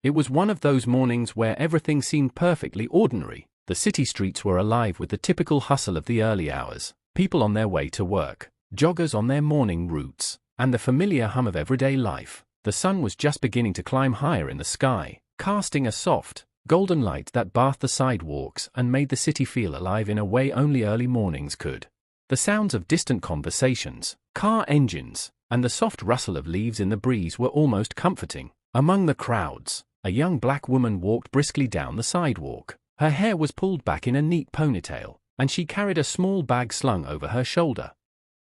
It was one of those mornings where everything seemed perfectly ordinary. The city streets were alive with the typical hustle of the early hours, people on their way to work, joggers on their morning routes, and the familiar hum of everyday life. The sun was just beginning to climb higher in the sky, casting a soft, golden light that bathed the sidewalks and made the city feel alive in a way only early mornings could. The sounds of distant conversations, car engines, and the soft rustle of leaves in the breeze were almost comforting. Among the crowds, a young black woman walked briskly down the sidewalk. Her hair was pulled back in a neat ponytail, and she carried a small bag slung over her shoulder.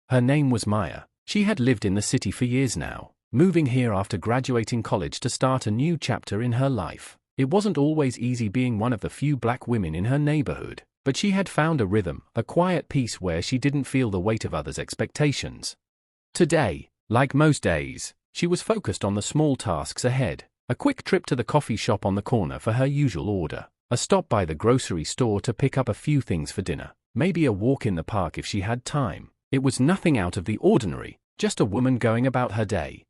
Her name was Maya. She had lived in the city for years now, moving here after graduating college to start a new chapter in her life. It wasn't always easy being one of the few black women in her neighborhood, but she had found a rhythm, a quiet peace where she didn't feel the weight of others' expectations. Today, like most days, she was focused on the small tasks ahead: a quick trip to the coffee shop on the corner for her usual order, a stop by the grocery store to pick up a few things for dinner, maybe a walk in the park if she had time. It was nothing out of the ordinary, just a woman going about her day.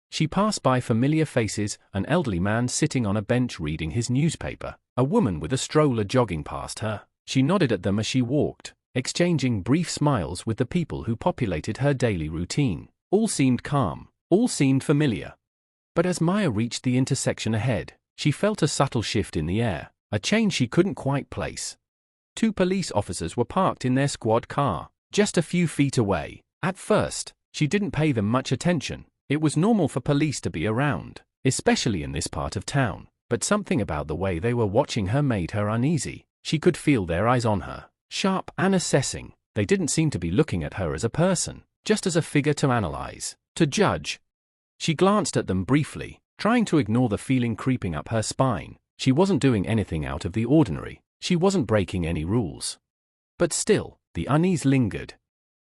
She passed by familiar faces: an elderly man sitting on a bench reading his newspaper, a woman with a stroller jogging past her. She nodded at them as she walked, exchanging brief smiles with the people who populated her daily routine. All seemed calm, all seemed familiar. But as Maya reached the intersection ahead, she felt a subtle shift in the air, a change she couldn't quite place. 2 police officers were parked in their squad car, just a few feet away. At first, she didn't pay them much attention. It was normal for police to be around, especially in this part of town, but something about the way they were watching her made her uneasy. She could feel their eyes on her, sharp and assessing. They didn't seem to be looking at her as a person, just as a figure to analyze, to judge. She glanced at them briefly, trying to ignore the feeling creeping up her spine. She wasn't doing anything out of the ordinary, she wasn't breaking any rules. But still, the unease lingered.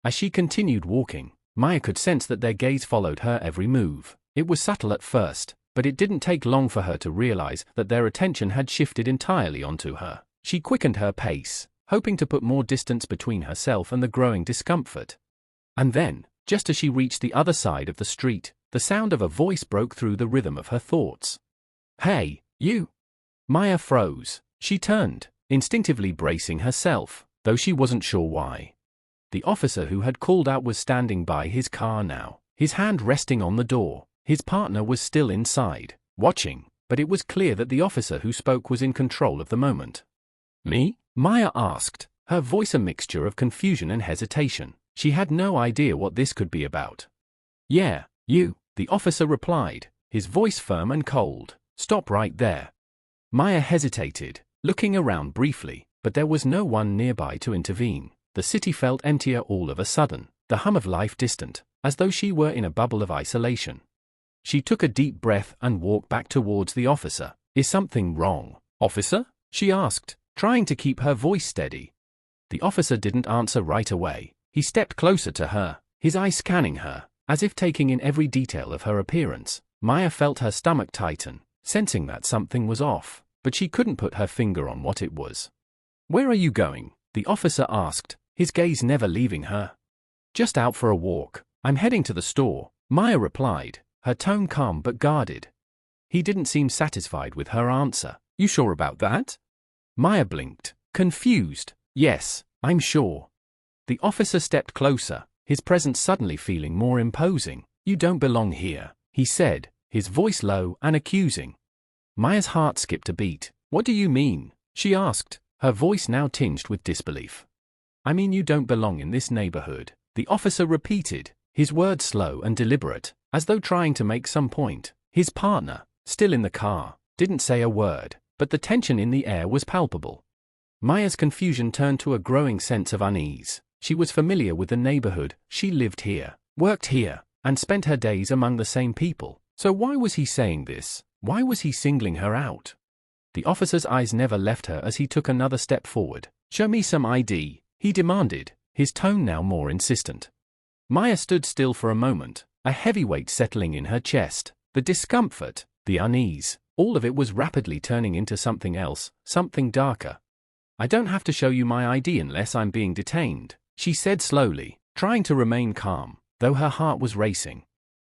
As she continued walking, Maya could sense that their gaze followed her every move. It was subtle at first, but it didn't take long for her to realize that their attention had shifted entirely onto her. She quickened her pace, hoping to put more distance between herself and the growing discomfort. And then, just as she reached the other side of the street, the sound of a voice broke through the rhythm of her thoughts. "Hey, you!" Maya froze. She turned, instinctively bracing herself, though she wasn't sure why. The officer who had called out was standing by his car now, his hand resting on the door. His partner was still inside, watching, but it was clear that the officer who spoke was in control of the moment. "Me?" Maya asked, her voice a mixture of confusion and hesitation. She had no idea what this could be about. "Yeah, you," the officer replied, his voice firm and cold. "Stop right there." Maya hesitated, looking around briefly, but there was no one nearby to intervene. The city felt emptier all of a sudden, the hum of life distant, as though she were in a bubble of isolation. She took a deep breath and walked back towards the officer. "Is something wrong, officer?" she asked, trying to keep her voice steady. The officer didn't answer right away. He stepped closer to her, his eyes scanning her, as if taking in every detail of her appearance. Maya felt her stomach tighten, sensing that something was off, but she couldn't put her finger on what it was. "Where are you going?" the officer asked, his gaze never leaving her. "Just out for a walk. I'm heading to the store," Maya replied, her tone calm but guarded. He didn't seem satisfied with her answer. "You sure about that?" Maya blinked, confused. "Yes, I'm sure." The officer stepped closer, his presence suddenly feeling more imposing. "You don't belong here," he said, his voice low and accusing. Maya's heart skipped a beat. "What do you mean?" she asked, her voice now tinged with disbelief. "I mean you don't belong in this neighborhood," the officer repeated, his words slow and deliberate, as though trying to make some point. His partner, still in the car, didn't say a word, but the tension in the air was palpable. Maya's confusion turned to a growing sense of unease. She was familiar with the neighborhood, she lived here, worked here, and spent her days among the same people. So why was he saying this? Why was he singling her out? The officer's eyes never left her as he took another step forward. "Show me some ID," he demanded, his tone now more insistent. Maya stood still for a moment, a heavy weight settling in her chest. The discomfort, the unease, all of it was rapidly turning into something else, something darker. "I don't have to show you my ID unless I'm being detained," she said slowly, trying to remain calm, though her heart was racing.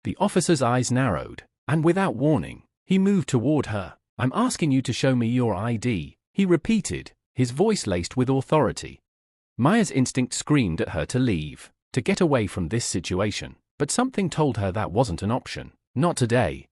The officer's eyes narrowed, and without warning, he moved toward her, I'm asking you to show me your ID, he repeated, his voice laced with authority. Maya's instinct screamed at her to leave, to get away from this situation, but something told her that wasn't an option, not today.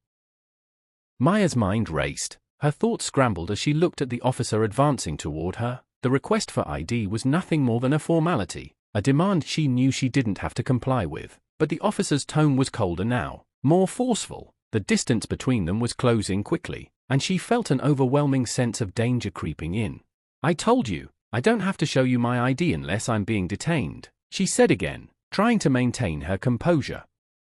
Maya's mind raced, her thoughts scrambled as she looked at the officer advancing toward her. The request for ID was nothing more than a formality, a demand she knew she didn't have to comply with, but the officer's tone was colder now, more forceful. The distance between them was closing quickly, and she felt an overwhelming sense of danger creeping in. I told you, I don't have to show you my ID unless I'm being detained, she said again, trying to maintain her composure.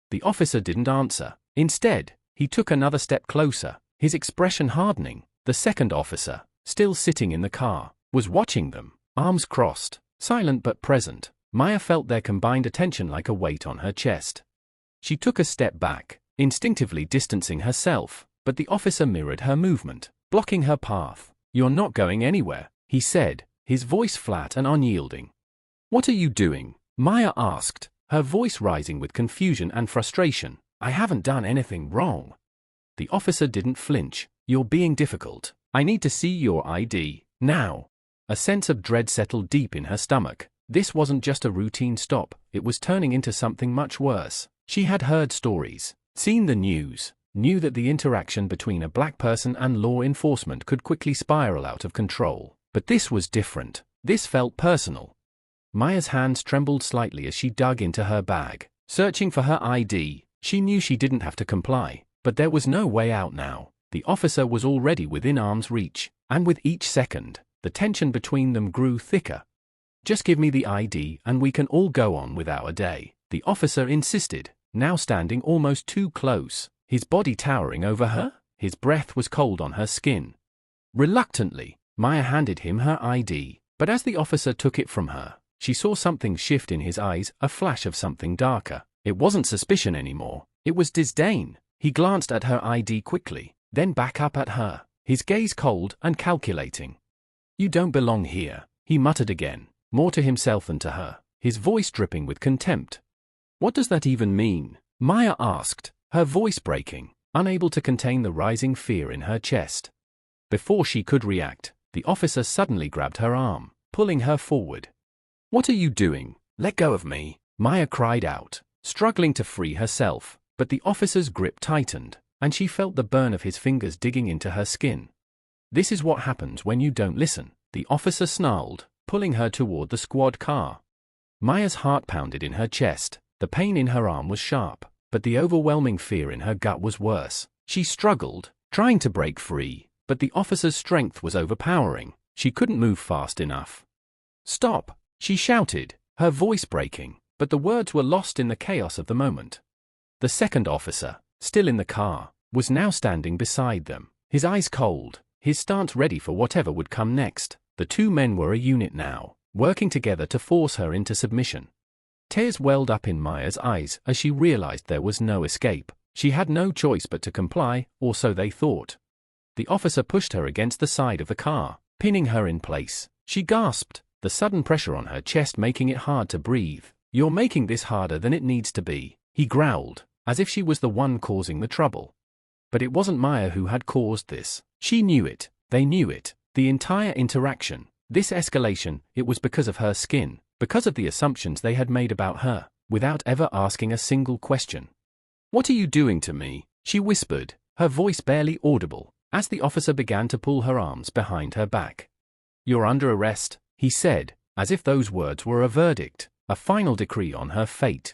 The officer didn't answer. Instead, he took another step closer, his expression hardening. The second officer, still sitting in the car, was watching them, arms crossed, silent but present. Maya felt their combined attention like a weight on her chest. She took a step back, instinctively distancing herself, but the officer mirrored her movement, blocking her path. You're not going anywhere, he said, his voice flat and unyielding. What are you doing? Maya asked, her voice rising with confusion and frustration. I haven't done anything wrong. The officer didn't flinch. You're being difficult. I need to see your ID, now. A sense of dread settled deep in her stomach. This wasn't just a routine stop, it was turning into something much worse. She had heard stories, seen the news, knew that the interaction between a black person and law enforcement could quickly spiral out of control. But this was different. This felt personal. Maya's hands trembled slightly as she dug into her bag, searching for her ID. She knew she didn't have to comply, but there was no way out now. The officer was already within arm's reach, and with each second, the tension between them grew thicker. Just give me the ID and we can all go on with our day, the officer insisted, now standing almost too close, his body towering over her. His breath was cold on her skin. Reluctantly, Maya handed him her ID, but as the officer took it from her, she saw something shift in his eyes, a flash of something darker. It wasn't suspicion anymore, it was disdain. He glanced at her ID quickly, then back up at her, his gaze cold and calculating. You don't belong here, he muttered again, more to himself than to her, his voice dripping with contempt. What does that even mean? Maya asked, her voice breaking, unable to contain the rising fear in her chest. Before she could react, the officer suddenly grabbed her arm, pulling her forward. What are you doing? Let go of me, Maya cried out, struggling to free herself, but the officer's grip tightened, and she felt the burn of his fingers digging into her skin. This is what happens when you don't listen, the officer snarled, pulling her toward the squad car. Maya's heart pounded in her chest, the pain in her arm was sharp, but the overwhelming fear in her gut was worse. She struggled, trying to break free, but the officer's strength was overpowering. She couldn't move fast enough. Stop, she shouted, her voice breaking, but the words were lost in the chaos of the moment. The second officer, still in the car, was now standing beside them, his eyes cold, his stance ready for whatever would come next. The two men were a unit now, working together to force her into submission. Tears welled up in Maya's eyes as she realized there was no escape. She had no choice but to comply, or so they thought. The officer pushed her against the side of the car, pinning her in place. She gasped, the sudden pressure on her chest making it hard to breathe. You're making this harder than it needs to be, he growled, as if she was the one causing the trouble. But it wasn't Maya who had caused this. She knew it. They knew it. The entire interaction, this escalation, it was because of her skin, because of the assumptions they had made about her, without ever asking a single question. What are you doing to me? She whispered, her voice barely audible, as the officer began to pull her arms behind her back. You're under arrest, he said, as if those words were a verdict, a final decree on her fate.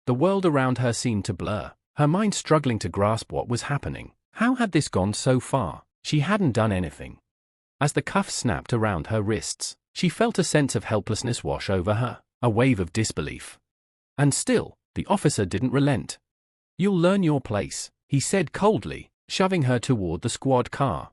The world around her seemed to blur, her mind struggling to grasp what was happening. How had this gone so far? She hadn't done anything. As the cuffs snapped around her wrists, she felt a sense of helplessness wash over her, a wave of disbelief. And still, the officer didn't relent. You'll learn your place, he said coldly, shoving her toward the squad car.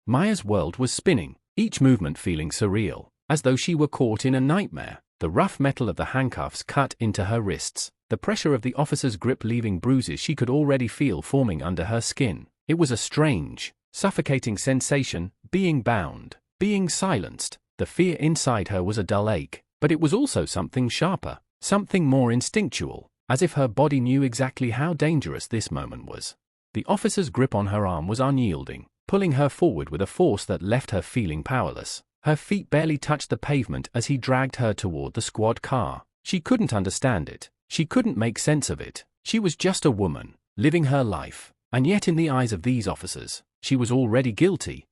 Maya's world was spinning, each movement feeling surreal, as though she were caught in a nightmare. The rough metal of the handcuffs cut into her wrists, the pressure of the officer's grip leaving bruises she could already feel forming under her skin. It was a strange, suffocating sensation, being bound, being silenced. The fear inside her was a dull ache, but it was also something sharper, something more instinctual, as if her body knew exactly how dangerous this moment was. The officer's grip on her arm was unyielding, pulling her forward with a force that left her feeling powerless. Her feet barely touched the pavement as he dragged her toward the squad car. She couldn't understand it. She couldn't make sense of it. She was just a woman, living her life, and yet in the eyes of these officers, she was already guilty.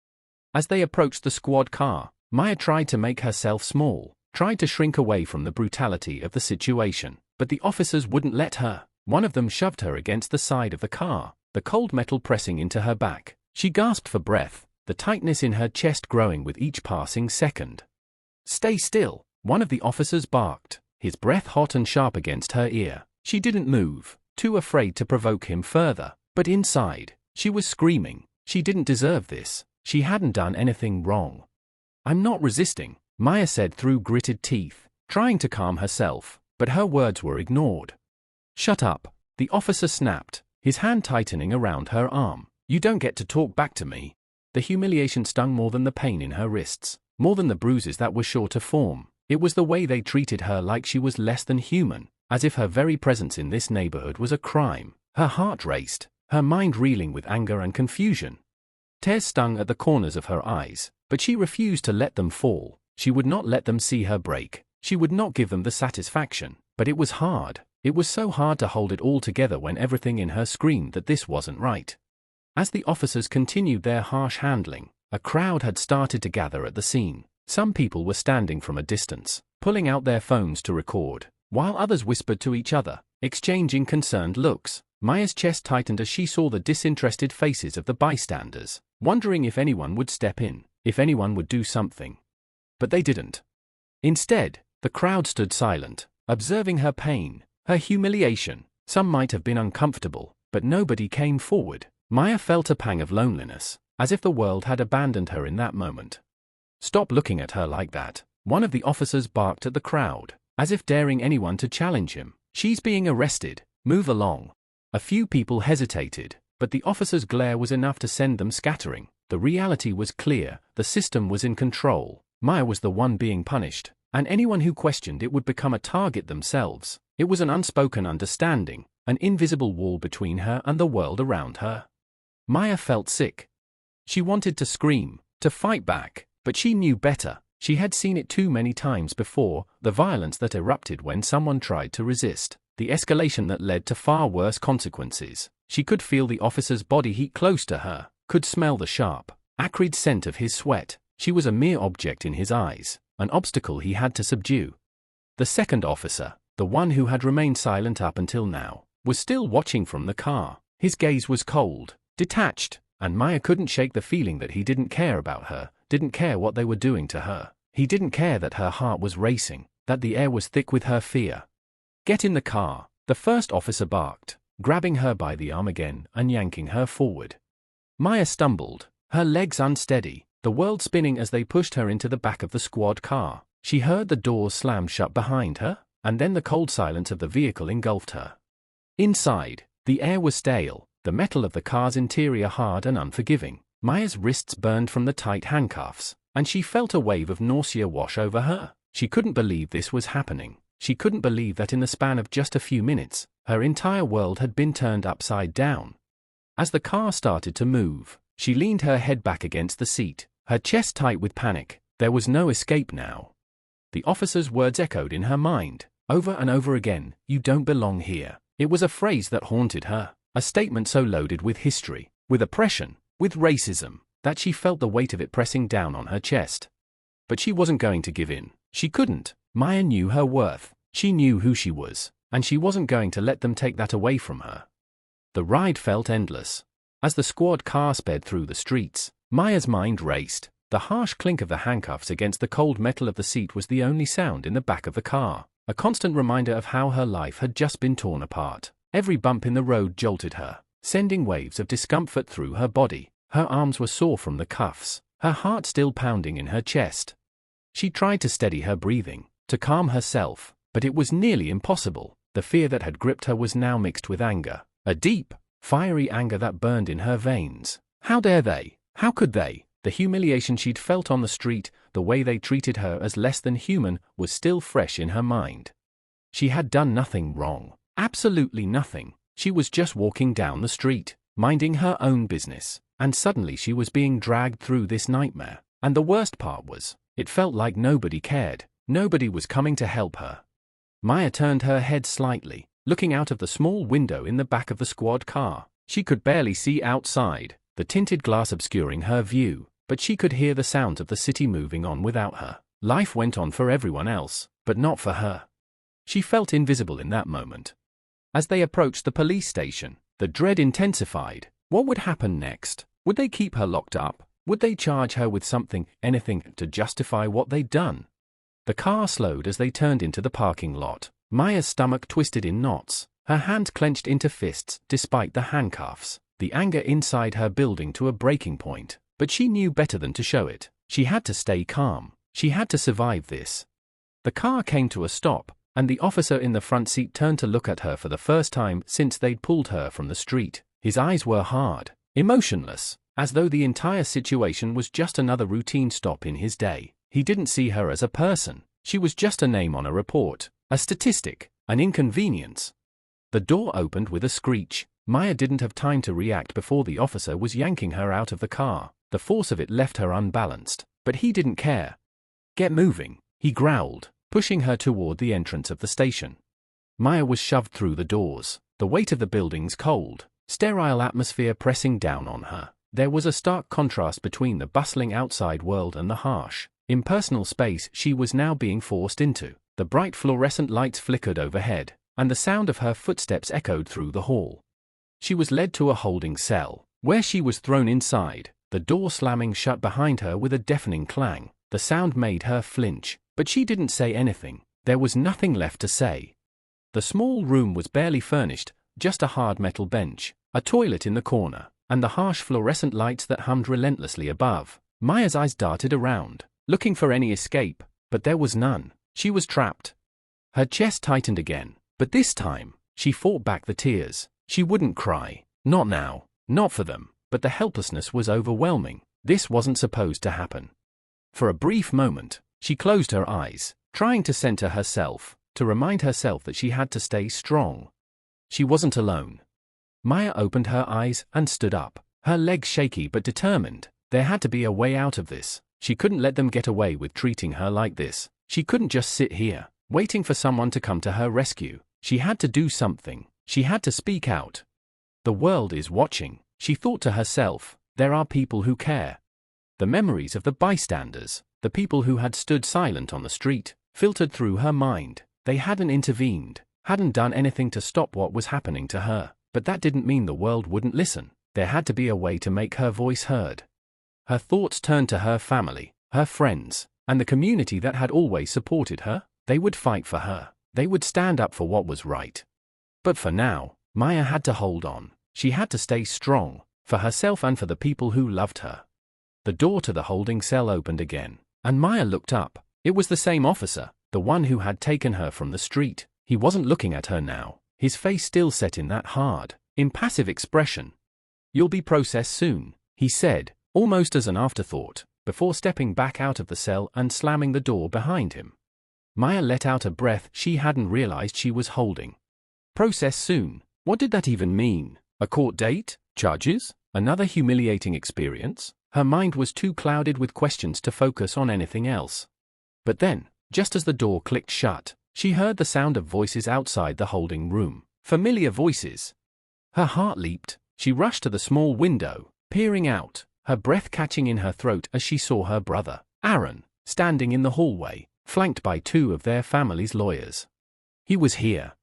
As they approached the squad car, Maya tried to make herself small, tried to shrink away from the brutality of the situation, but the officers wouldn't let her. One of them shoved her against the side of the car, the cold metal pressing into her back. She gasped for breath, the tightness in her chest growing with each passing second. "Stay still," one of the officers barked, his breath hot and sharp against her ear. She didn't move, too afraid to provoke him further, but inside, she was screaming. She didn't deserve this. She hadn't done anything wrong. "I'm not resisting," Maya said through gritted teeth, trying to calm herself, but her words were ignored. "Shut up," the officer snapped, his hand tightening around her arm. "You don't get to talk back to me." The humiliation stung more than the pain in her wrists, more than the bruises that were sure to form. It was the way they treated her, like she was less than human, as if her very presence in this neighborhood was a crime. Her heart raced, her mind reeling with anger and confusion. Tears stung at the corners of her eyes, but she refused to let them fall. She would not let them see her break. She would not give them the satisfaction. But it was hard. It was so hard to hold it all together when everything in her screamed that this wasn't right. As the officers continued their harsh handling, a crowd had started to gather at the scene. Some people were standing from a distance, pulling out their phones to record, while others whispered to each other, exchanging concerned looks. Maya's chest tightened as she saw the disinterested faces of the bystanders, wondering if anyone would step in, if anyone would do something. But they didn't. Instead, the crowd stood silent, observing her pain, her humiliation. Some might have been uncomfortable, but nobody came forward. Maya felt a pang of loneliness, as if the world had abandoned her in that moment. "Stop looking at her like that," one of the officers barked at the crowd, as if daring anyone to challenge him. "She's being arrested. Move along." A few people hesitated, but the officer's glare was enough to send them scattering. The reality was clear, the system was in control. Maya was the one being punished, and anyone who questioned it would become a target themselves. It was an unspoken understanding, an invisible wall between her and the world around her. Maya felt sick. She wanted to scream, to fight back, but she knew better. She had seen it too many times before, the violence that erupted when someone tried to resist, the escalation that led to far worse consequences. She could feel the officer's body heat close to her, could smell the sharp, acrid scent of his sweat. She was a mere object in his eyes, an obstacle he had to subdue. The second officer, the one who had remained silent up until now, was still watching from the car. His gaze was cold, detached, and Maya couldn't shake the feeling that he didn't care about her, didn't care what they were doing to her. He didn't care that her heart was racing, that the air was thick with her fear. "Get in the car," the first officer barked, grabbing her by the arm again and yanking her forward. Maya stumbled, her legs unsteady, the world spinning as they pushed her into the back of the squad car. She heard the doors slam shut behind her, and then the cold silence of the vehicle engulfed her. Inside, the air was stale, the metal of the car's interior hard and unforgiving. Maya's wrists burned from the tight handcuffs, and she felt a wave of nausea wash over her. She couldn't believe this was happening. She couldn't believe that in the span of just a few minutes, her entire world had been turned upside down. As the car started to move, she leaned her head back against the seat, her chest tight with panic. There was no escape now. The officer's words echoed in her mind, over and over again, "You don't belong here." It was a phrase that haunted her, a statement so loaded with history, with oppression, with racism, that she felt the weight of it pressing down on her chest. But she wasn't going to give in. She couldn't. Maya knew her worth. She knew who she was, and she wasn't going to let them take that away from her. The ride felt endless. As the squad car sped through the streets, Maya's mind raced. The harsh clink of the handcuffs against the cold metal of the seat was the only sound in the back of the car, a constant reminder of how her life had just been torn apart. Every bump in the road jolted her, sending waves of discomfort through her body. Her arms were sore from the cuffs, her heart still pounding in her chest. She tried to steady her breathing, to calm herself, but it was nearly impossible. The fear that had gripped her was now mixed with anger, a deep, fiery anger that burned in her veins. How dare they? How could they? The humiliation she'd felt on the street, the way they treated her as less than human, was still fresh in her mind. She had done nothing wrong. Absolutely nothing. She was just walking down the street. minding her own business, and suddenly she was being dragged through this nightmare. And the worst part was, it felt like nobody cared. Nobody was coming to help her. Maya turned her head slightly, looking out of the small window in the back of the squad car. She could barely see outside, the tinted glass obscuring her view, but she could hear the sounds of the city moving on without her. Life went on for everyone else, but not for her. She felt invisible in that moment. As they approached the police station, the dread intensified. What would happen next? Would they keep her locked up? Would they charge her with something, anything, to justify what they'd done? The car slowed as they turned into the parking lot. Maya's stomach twisted in knots, her hands clenched into fists despite the handcuffs, the anger inside her building to a breaking point. But she knew better than to show it. She had to stay calm. She had to survive this. The car came to a stop, and the officer in the front seat turned to look at her for the first time since they'd pulled her from the street. His eyes were hard, emotionless, as though the entire situation was just another routine stop in his day. He didn't see her as a person. She was just a name on a report, a statistic, an inconvenience. The door opened with a screech. Maya didn't have time to react before the officer was yanking her out of the car. The force of it left her unbalanced, but he didn't care. "Get moving," he growled, pushing her toward the entrance of the station. Maya was shoved through the doors, the weight of the building's cold, sterile atmosphere pressing down on her. There was a stark contrast between the bustling outside world and the harsh, impersonal space she was now being forced into. The bright fluorescent lights flickered overhead, and the sound of her footsteps echoed through the hall. She was led to a holding cell, where she was thrown inside, the door slamming shut behind her with a deafening clang. The sound made her flinch, but she didn't say anything. There was nothing left to say. The small room was barely furnished, just a hard metal bench, a toilet in the corner, and the harsh fluorescent lights that hummed relentlessly above. Maya's eyes darted around, looking for any escape, but there was none. She was trapped. Her chest tightened again, but this time, she fought back the tears. She wouldn't cry. Not now. Not for them. But the helplessness was overwhelming. This wasn't supposed to happen. For a brief moment, she closed her eyes, trying to center herself, to remind herself that she had to stay strong. She wasn't alone. Maya opened her eyes and stood up, her legs shaky but determined. There had to be a way out of this. She couldn't let them get away with treating her like this. She couldn't just sit here, waiting for someone to come to her rescue. She had to do something. She had to speak out. The world is watching, she thought to herself. There are people who care. The memories of the bystanders, the people who had stood silent on the street, filtered through her mind. They hadn't intervened, hadn't done anything to stop what was happening to her. But that didn't mean the world wouldn't listen. There had to be a way to make her voice heard. Her thoughts turned to her family, her friends, and the community that had always supported her. They would fight for her. They would stand up for what was right. But for now, Maya had to hold on. She had to stay strong, for herself and for the people who loved her. The door to the holding cell opened again, and Maya looked up. It was the same officer, the one who had taken her from the street. He wasn't looking at her now, his face still set in that hard, impassive expression. "You'll be processed soon," he said, almost as an afterthought, before stepping back out of the cell and slamming the door behind him. Maya let out a breath she hadn't realized she was holding. Process soon. What did that even mean? A court date? Charges? Another humiliating experience? Her mind was too clouded with questions to focus on anything else. But then, just as the door clicked shut, she heard the sound of voices outside the holding room. Familiar voices. Her heart leaped. She rushed to the small window, peering out, her breath catching in her throat as she saw her brother, Aaron, standing in the hallway, flanked by two of their family's lawyers. He was here.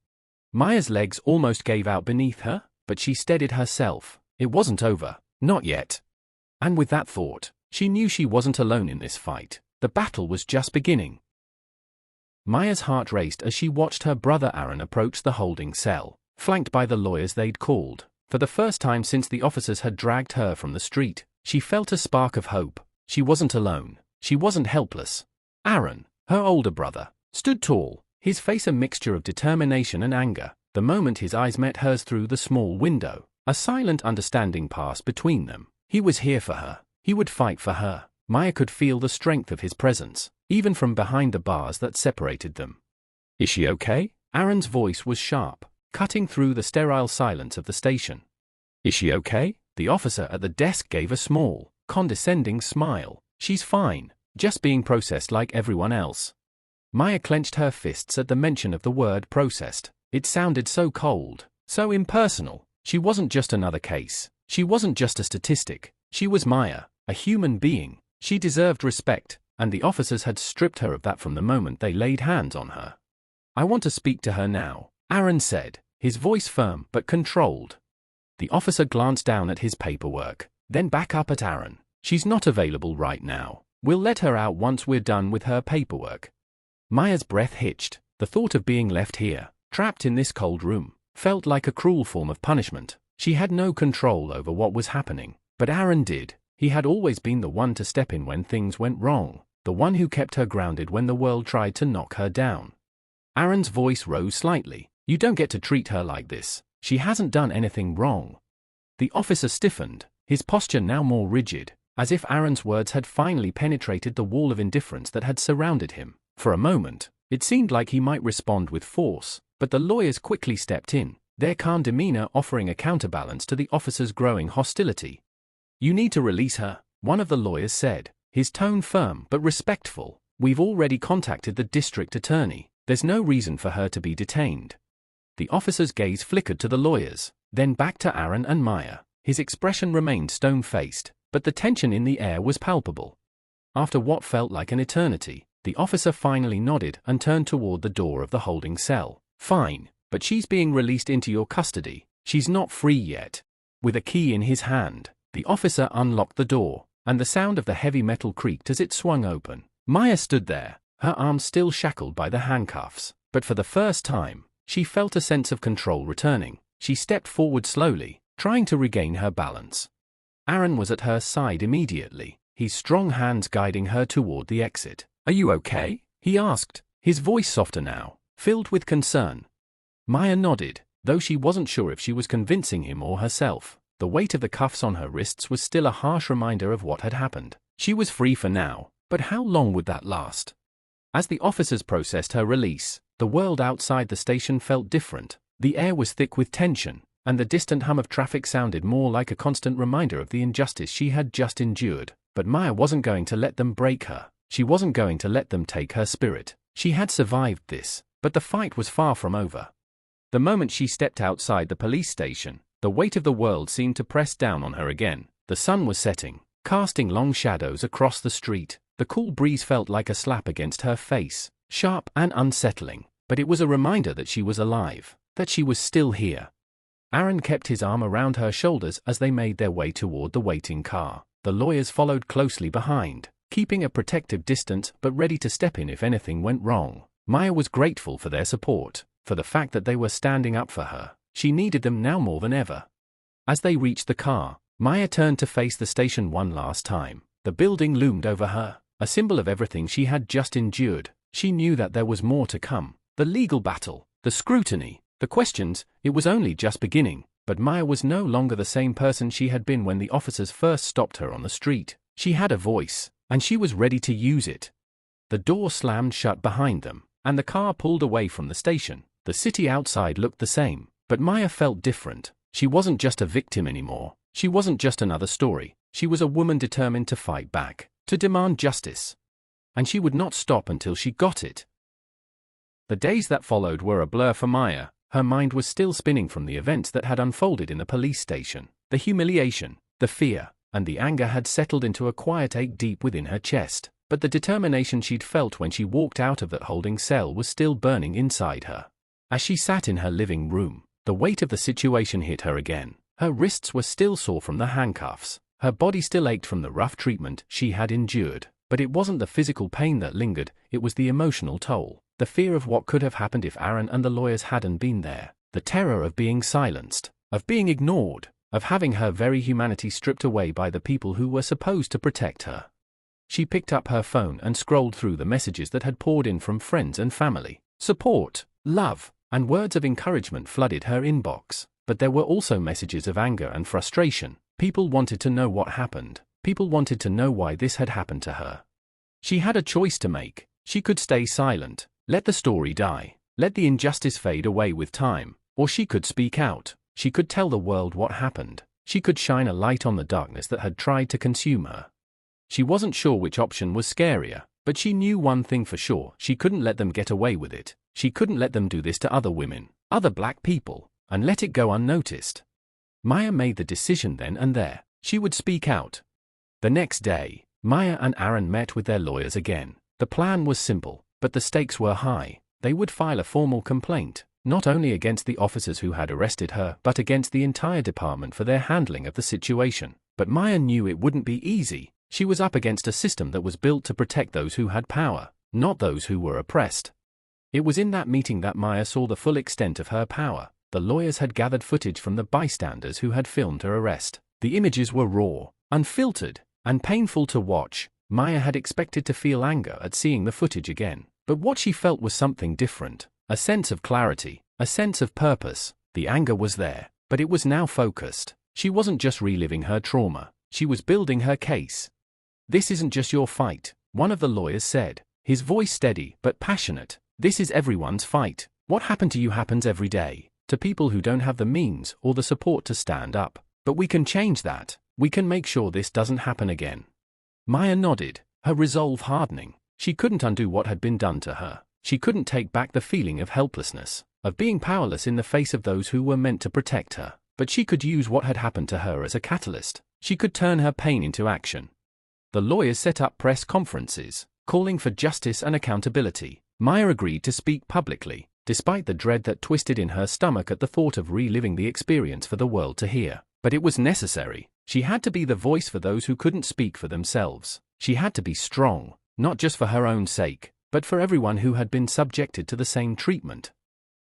Maya's legs almost gave out beneath her, but she steadied herself. It wasn't over. Not yet. And with that thought, she knew she wasn't alone in this fight. The battle was just beginning. Maya's heart raced as she watched her brother Aaron approach the holding cell, flanked by the lawyers they'd called. For the first time since the officers had dragged her from the street, she felt a spark of hope. She wasn't alone. She wasn't helpless. Aaron, her older brother, stood tall, his face a mixture of determination and anger. The moment his eyes met hers through the small window, a silent understanding passed between them. He was here for her. He would fight for her. Maya could feel the strength of his presence, even from behind the bars that separated them. "Is she okay?" Aaron's voice was sharp, cutting through the sterile silence of the station. Is she okay? The officer at the desk gave a small, condescending smile. She's fine, just being processed like everyone else. Maya clenched her fists at the mention of the word processed. It sounded so cold, so impersonal. She wasn't just another case. She wasn't just a statistic. She was Maya, a human being. She deserved respect, and the officers had stripped her of that from the moment they laid hands on her. I want to speak to her now, Aaron said, his voice firm but controlled. The officer glanced down at his paperwork, then back up at Aaron. She's not available right now. We'll let her out once we're done with her paperwork. Maya's breath hitched. The thought of being left here, trapped in this cold room, felt like a cruel form of punishment. She had no control over what was happening, but Aaron did. He had always been the one to step in when things went wrong, the one who kept her grounded when the world tried to knock her down. Aaron's voice rose slightly. You don't get to treat her like this. She hasn't done anything wrong. The officer stiffened, his posture now more rigid, as if Aaron's words had finally penetrated the wall of indifference that had surrounded him. For a moment, it seemed like he might respond with force, but the lawyers quickly stepped in, their calm demeanor offering a counterbalance to the officer's growing hostility. You need to release her, one of the lawyers said, his tone firm but respectful. We've already contacted the district attorney. There's no reason for her to be detained. The officer's gaze flickered to the lawyers, then back to Aaron and Maya. His expression remained stone-faced, but the tension in the air was palpable. After what felt like an eternity, the officer finally nodded and turned toward the door of the holding cell. Fine, but she's being released into your custody. She's not free yet. With a key in his hand, the officer unlocked the door, and the sound of the heavy metal creaked as it swung open. Maya stood there, her arms still shackled by the handcuffs, but for the first time, she felt a sense of control returning. She stepped forward slowly, trying to regain her balance. Aaron was at her side immediately, his strong hands guiding her toward the exit. Are you okay? He asked, his voice softer now, filled with concern. Maya nodded, though she wasn't sure if she was convincing him or herself. The weight of the cuffs on her wrists was still a harsh reminder of what had happened. She was free for now, but how long would that last? As the officers processed her release, the world outside the station felt different. The air was thick with tension, and the distant hum of traffic sounded more like a constant reminder of the injustice she had just endured. But Maya wasn't going to let them break her. She wasn't going to let them take her spirit. She had survived this, but the fight was far from over. The moment she stepped outside the police station, the weight of the world seemed to press down on her again. The sun was setting, casting long shadows across the street. The cool breeze felt like a slap against her face, sharp and unsettling, but it was a reminder that she was alive, that she was still here. Aaron kept his arm around her shoulders as they made their way toward the waiting car. The lawyers followed closely behind, keeping a protective distance but ready to step in if anything went wrong. Maya was grateful for their support, for the fact that they were standing up for her. She needed them now more than ever. As they reached the car, Maya turned to face the station one last time. The building loomed over her, a symbol of everything she had just endured. She knew that there was more to come. The legal battle, the scrutiny, the questions. It was only just beginning, but Maya was no longer the same person she had been when the officers first stopped her on the street. She had a voice, and she was ready to use it. The door slammed shut behind them, and the car pulled away from the station. The city outside looked the same, but Maya felt different. She wasn't just a victim anymore. She wasn't just another story. She was a woman determined to fight back, to demand justice. And she would not stop until she got it. The days that followed were a blur for Maya. Her mind was still spinning from the events that had unfolded in the police station. The humiliation, the fear, and the anger had settled into a quiet ache deep within her chest. But the determination she'd felt when she walked out of that holding cell was still burning inside her. As she sat in her living room, the weight of the situation hit her again. Her wrists were still sore from the handcuffs. Her body still ached from the rough treatment she had endured. But it wasn't the physical pain that lingered, it was the emotional toll. The fear of what could have happened if Aaron and the lawyers hadn't been there. The terror of being silenced, of being ignored, of having her very humanity stripped away by the people who were supposed to protect her. She picked up her phone and scrolled through the messages that had poured in from friends and family. Support, love, and words of encouragement flooded her inbox. But there were also messages of anger and frustration. People wanted to know what happened. People wanted to know why this had happened to her. She had a choice to make. She could stay silent, let the story die, let the injustice fade away with time, or she could speak out. She could tell the world what happened. She could shine a light on the darkness that had tried to consume her. She wasn't sure which option was scarier, but she knew one thing for sure: she couldn't let them get away with it. She couldn't let them do this to other women, other black people, and let it go unnoticed. Maya made the decision then and there. She would speak out. The next day, Maya and Aaron met with their lawyers again. The plan was simple, but the stakes were high. They would file a formal complaint, not only against the officers who had arrested her, but against the entire department for their handling of the situation. But Maya knew it wouldn't be easy. She was up against a system that was built to protect those who had power, not those who were oppressed. It was in that meeting that Maya saw the full extent of her power. The lawyers had gathered footage from the bystanders who had filmed her arrest. The images were raw, unfiltered, and painful to watch. Maya had expected to feel anger at seeing the footage again, but what she felt was something different. A sense of clarity, a sense of purpose. The anger was there, but it was now focused. She wasn't just reliving her trauma, she was building her case. "This isn't just your fight," one of the lawyers said, his voice steady but passionate. "This is everyone's fight. What happened to you happens every day, to people who don't have the means or the support to stand up. But we can change that. We can make sure this doesn't happen again." Maya nodded, her resolve hardening. She couldn't undo what had been done to her. She couldn't take back the feeling of helplessness, of being powerless in the face of those who were meant to protect her. But she could use what had happened to her as a catalyst. She could turn her pain into action. The lawyers set up press conferences, calling for justice and accountability. Maya agreed to speak publicly, despite the dread that twisted in her stomach at the thought of reliving the experience for the world to hear. But it was necessary. She had to be the voice for those who couldn't speak for themselves. She had to be strong, not just for her own sake, but for everyone who had been subjected to the same treatment.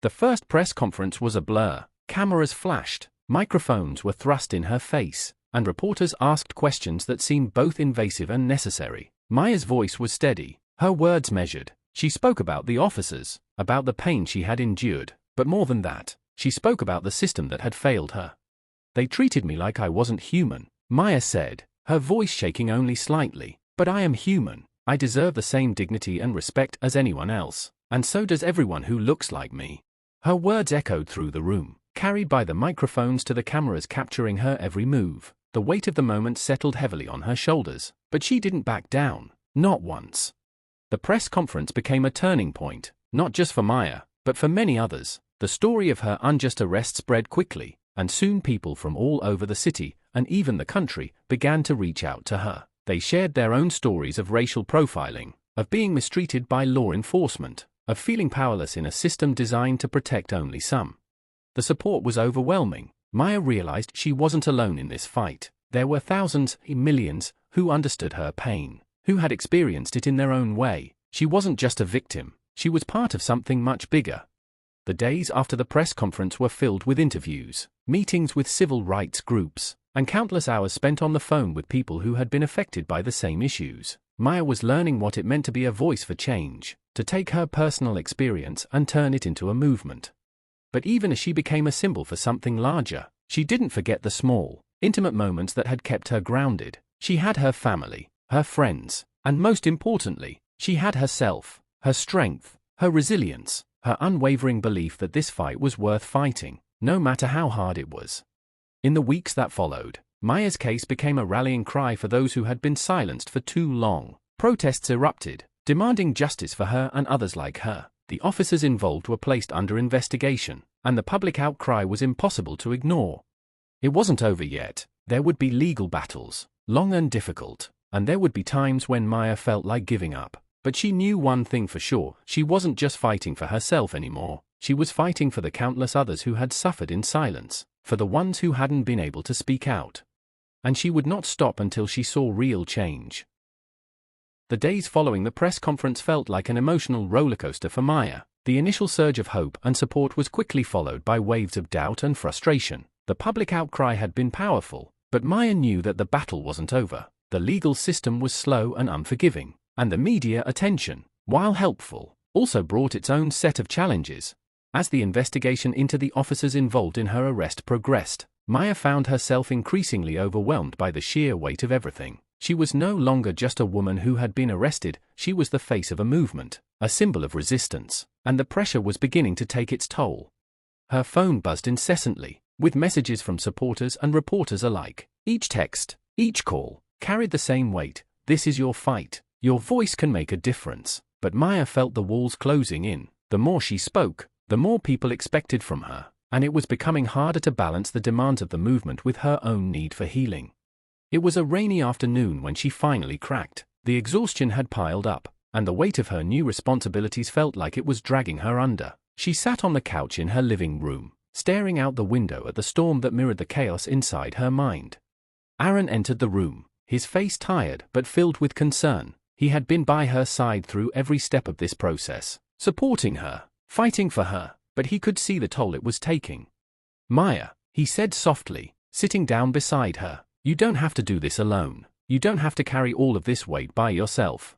The first press conference was a blur. Cameras flashed, microphones were thrust in her face, and reporters asked questions that seemed both invasive and necessary. Maya's voice was steady, her words measured. She spoke about the officers, about the pain she had endured, but more than that, she spoke about the system that had failed her. "They treated me like I wasn't human," Maya said, her voice shaking only slightly. "But I am human. I deserve the same dignity and respect as anyone else, and so does everyone who looks like me." Her words echoed through the room, carried by the microphones to the cameras capturing her every move. The weight of the moment settled heavily on her shoulders, but she didn't back down, not once. The press conference became a turning point, not just for Maya, but for many others. The story of her unjust arrest spread quickly, and soon people from all over the city, and even the country, began to reach out to her. They shared their own stories of racial profiling, of being mistreated by law enforcement, of feeling powerless in a system designed to protect only some. The support was overwhelming. Maya realized she wasn't alone in this fight. There were thousands, millions, who understood her pain, who had experienced it in their own way. She wasn't just a victim, she was part of something much bigger. The days after the press conference were filled with interviews, meetings with civil rights groups, and countless hours spent on the phone with people who had been affected by the same issues. Maya was learning what it meant to be a voice for change, to take her personal experience and turn it into a movement. But even as she became a symbol for something larger, she didn't forget the small, intimate moments that had kept her grounded. She had her family, her friends, and most importantly, she had herself, her strength, her resilience, her unwavering belief that this fight was worth fighting, no matter how hard it was. In the weeks that followed, Maya's case became a rallying cry for those who had been silenced for too long. Protests erupted, demanding justice for her and others like her. The officers involved were placed under investigation, and the public outcry was impossible to ignore. It wasn't over yet. There would be legal battles, long and difficult, and there would be times when Maya felt like giving up. But she knew one thing for sure: she wasn't just fighting for herself anymore. She was fighting for the countless others who had suffered in silence, for the ones who hadn't been able to speak out. And she would not stop until she saw real change. The days following the press conference felt like an emotional rollercoaster for Maya. The initial surge of hope and support was quickly followed by waves of doubt and frustration. The public outcry had been powerful, but Maya knew that the battle wasn't over. The legal system was slow and unforgiving, and the media attention, while helpful, also brought its own set of challenges. As the investigation into the officers involved in her arrest progressed, Maya found herself increasingly overwhelmed by the sheer weight of everything. She was no longer just a woman who had been arrested, she was the face of a movement, a symbol of resistance, and the pressure was beginning to take its toll. Her phone buzzed incessantly, with messages from supporters and reporters alike. Each text, each call, carried the same weight. This is your fight. Your voice can make a difference. But Maya felt the walls closing in. The more she spoke, the more people expected from her, and it was becoming harder to balance the demands of the movement with her own need for healing. It was a rainy afternoon when she finally cracked. The exhaustion had piled up, and the weight of her new responsibilities felt like it was dragging her under. She sat on the couch in her living room, staring out the window at the storm that mirrored the chaos inside her mind. Aaron entered the room, his face tired but filled with concern. He had been by her side through every step of this process, supporting her, fighting for her, but he could see the toll it was taking. "Maya," he said softly, sitting down beside her, "you don't have to do this alone. You don't have to carry all of this weight by yourself."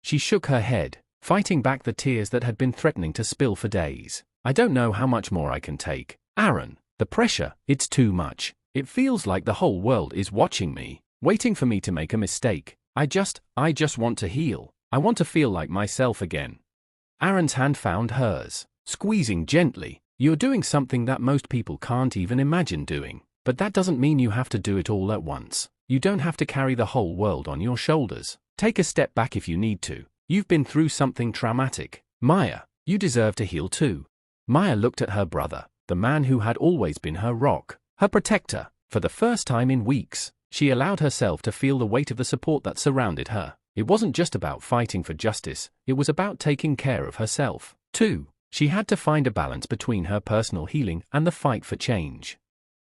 She shook her head, fighting back the tears that had been threatening to spill for days. "I don't know how much more I can take, Aaron. The pressure, it's too much. It feels like the whole world is watching me, waiting for me to make a mistake. I just want to heal. I want to feel like myself again." Aaron's hand found hers, squeezing gently. "You're doing something that most people can't even imagine doing, but that doesn't mean you have to do it all at once. You don't have to carry the whole world on your shoulders. Take a step back if you need to. You've been through something traumatic. Maya, you deserve to heal too." Maya looked at her brother, the man who had always been her rock, her protector. For the first time in weeks, she allowed herself to feel the weight of the support that surrounded her. It wasn't just about fighting for justice, it was about taking care of herself, too. She had to find a balance between her personal healing and the fight for change.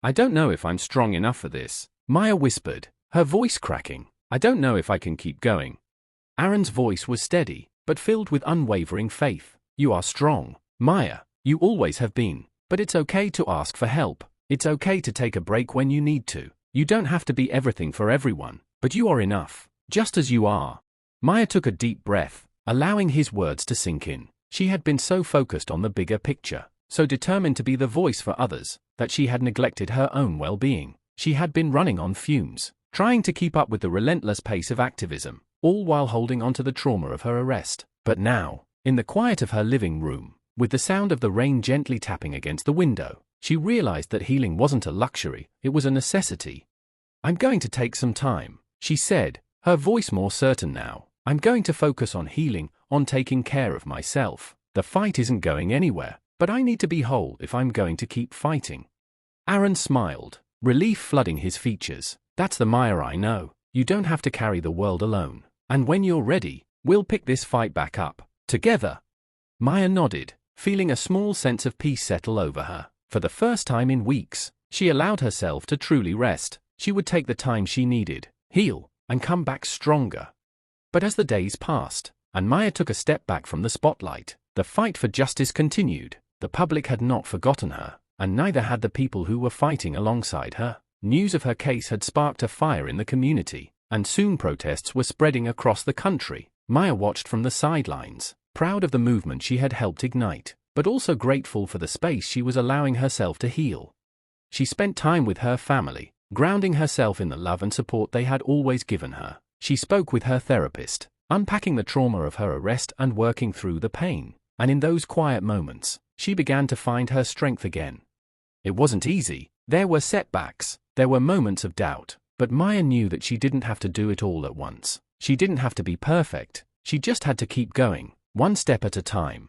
"I don't know if I'm strong enough for this," Maya whispered, her voice cracking. "I don't know if I can keep going." Aaron's voice was steady, but filled with unwavering faith. "You are strong, Maya. You always have been. But it's okay to ask for help. It's okay to take a break when you need to. You don't have to be everything for everyone, but you are enough, just as you are." Maya took a deep breath, allowing his words to sink in. She had been so focused on the bigger picture, so determined to be the voice for others, that she had neglected her own well-being. She had been running on fumes, trying to keep up with the relentless pace of activism, all while holding on to the trauma of her arrest. But now, in the quiet of her living room, with the sound of the rain gently tapping against the window, she realized that healing wasn't a luxury, it was a necessity. "I'm going to take some time," she said, her voice more certain now. "I'm going to focus on healing, on taking care of myself. The fight isn't going anywhere, but I need to be whole if I'm going to keep fighting." Aaron smiled, relief flooding his features. "That's the Maya I know. You don't have to carry the world alone. And when you're ready, we'll pick this fight back up, together." Maya nodded, feeling a small sense of peace settle over her. For the first time in weeks, she allowed herself to truly rest. She would take the time she needed, heal, and come back stronger. But as the days passed, and Maya took a step back from the spotlight, the fight for justice continued. The public had not forgotten her, and neither had the people who were fighting alongside her. News of her case had sparked a fire in the community, and soon protests were spreading across the country. Maya watched from the sidelines, proud of the movement she had helped ignite, but also grateful for the space she was allowing herself to heal. She spent time with her family, grounding herself in the love and support they had always given her. She spoke with her therapist, unpacking the trauma of her arrest and working through the pain. And in those quiet moments, she began to find her strength again. It wasn't easy. There were setbacks, there were moments of doubt, but Maya knew that she didn't have to do it all at once. She didn't have to be perfect, she just had to keep going, one step at a time.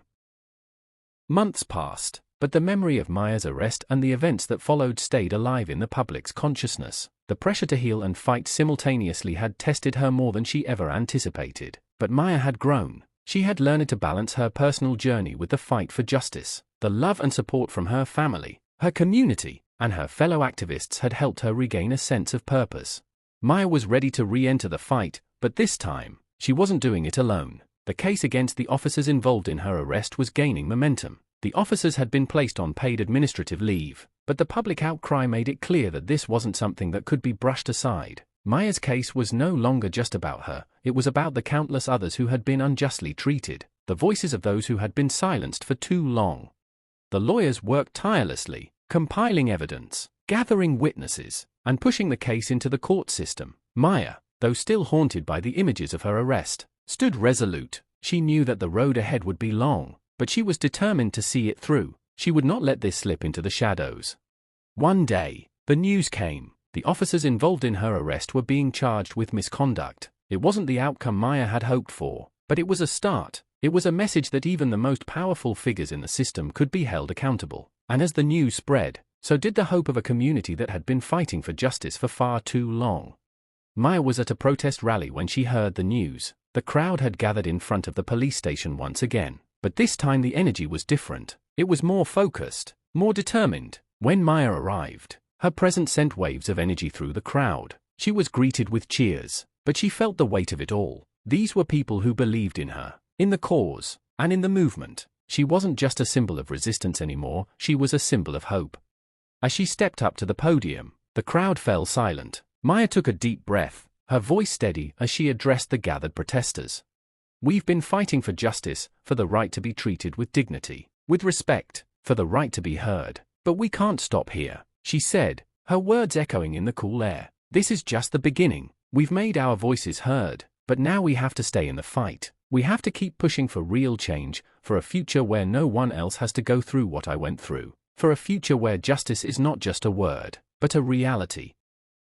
Months passed, but the memory of Maya's arrest and the events that followed stayed alive in the public's consciousness. The pressure to heal and fight simultaneously had tested her more than she ever anticipated. But Maya had grown. She had learned to balance her personal journey with the fight for justice. The love and support from her family, her community, and her fellow activists had helped her regain a sense of purpose. Maya was ready to re-enter the fight, but this time, she wasn't doing it alone. The case against the officers involved in her arrest was gaining momentum. The officers had been placed on paid administrative leave, but the public outcry made it clear that this wasn't something that could be brushed aside. Maya's case was no longer just about her, it was about the countless others who had been unjustly treated, the voices of those who had been silenced for too long. The lawyers worked tirelessly, compiling evidence, gathering witnesses, and pushing the case into the court system. Maya, though still haunted by the images of her arrest, stood resolute. She knew that the road ahead would be long, but she was determined to see it through. She would not let this slip into the shadows. One day, the news came. The officers involved in her arrest were being charged with misconduct. It wasn't the outcome Maya had hoped for, but it was a start. It was a message that even the most powerful figures in the system could be held accountable. And as the news spread, so did the hope of a community that had been fighting for justice for far too long. Maya was at a protest rally when she heard the news. The crowd had gathered in front of the police station once again, but this time the energy was different. It was more focused, more determined. When Maya arrived, her presence sent waves of energy through the crowd. She was greeted with cheers, but she felt the weight of it all. These were people who believed in her, in the cause, and in the movement. She wasn't just a symbol of resistance anymore, she was a symbol of hope. As she stepped up to the podium, the crowd fell silent. Maya took a deep breath, her voice steady as she addressed the gathered protesters. We've been fighting for justice, for the right to be treated with dignity, with respect, for the right to be heard. But we can't stop here, she said, her words echoing in the cool air. This is just the beginning. We've made our voices heard, but now we have to stay in the fight. We have to keep pushing for real change, for a future where no one else has to go through what I went through, for a future where justice is not just a word, but a reality.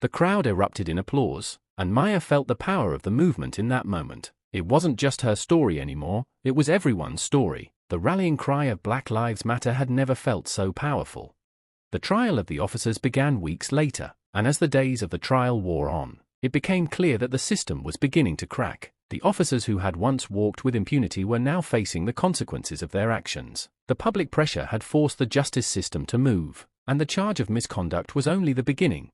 The crowd erupted in applause, and Maya felt the power of the movement in that moment. It wasn't just her story anymore, it was everyone's story. The rallying cry of Black Lives Matter had never felt so powerful. The trial of the officers began weeks later, and as the days of the trial wore on, it became clear that the system was beginning to crack. The officers who had once walked with impunity were now facing the consequences of their actions. The public pressure had forced the justice system to move, and the charge of misconduct was only the beginning.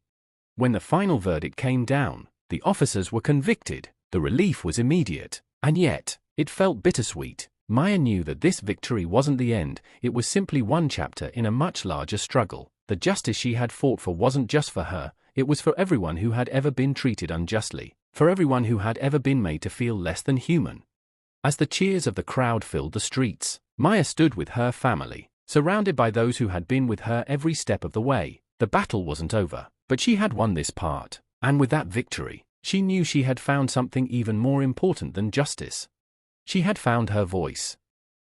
When the final verdict came down, the officers were convicted. The relief was immediate, and yet, it felt bittersweet. Maya knew that this victory wasn't the end, it was simply one chapter in a much larger struggle. The justice she had fought for wasn't just for her, it was for everyone who had ever been treated unjustly, for everyone who had ever been made to feel less than human. As the cheers of the crowd filled the streets, Maya stood with her family, surrounded by those who had been with her every step of the way. The battle wasn't over, but she had won this part, and with that victory, she knew she had found something even more important than justice. She had found her voice.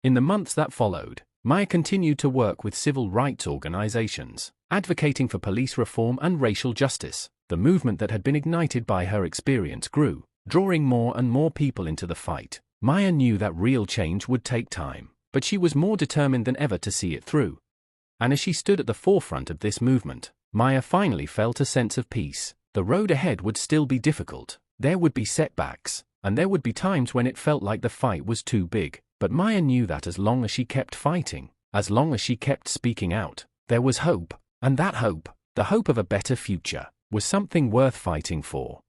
In the months that followed, Maya continued to work with civil rights organizations, advocating for police reform and racial justice. The movement that had been ignited by her experience grew, drawing more and more people into the fight. Maya knew that real change would take time, but she was more determined than ever to see it through. And as she stood at the forefront of this movement, Maya finally felt a sense of peace. The road ahead would still be difficult. There would be setbacks, and there would be times when it felt like the fight was too big. But Maya knew that as long as she kept fighting, as long as she kept speaking out, there was hope. And that hope, the hope of a better future, was something worth fighting for.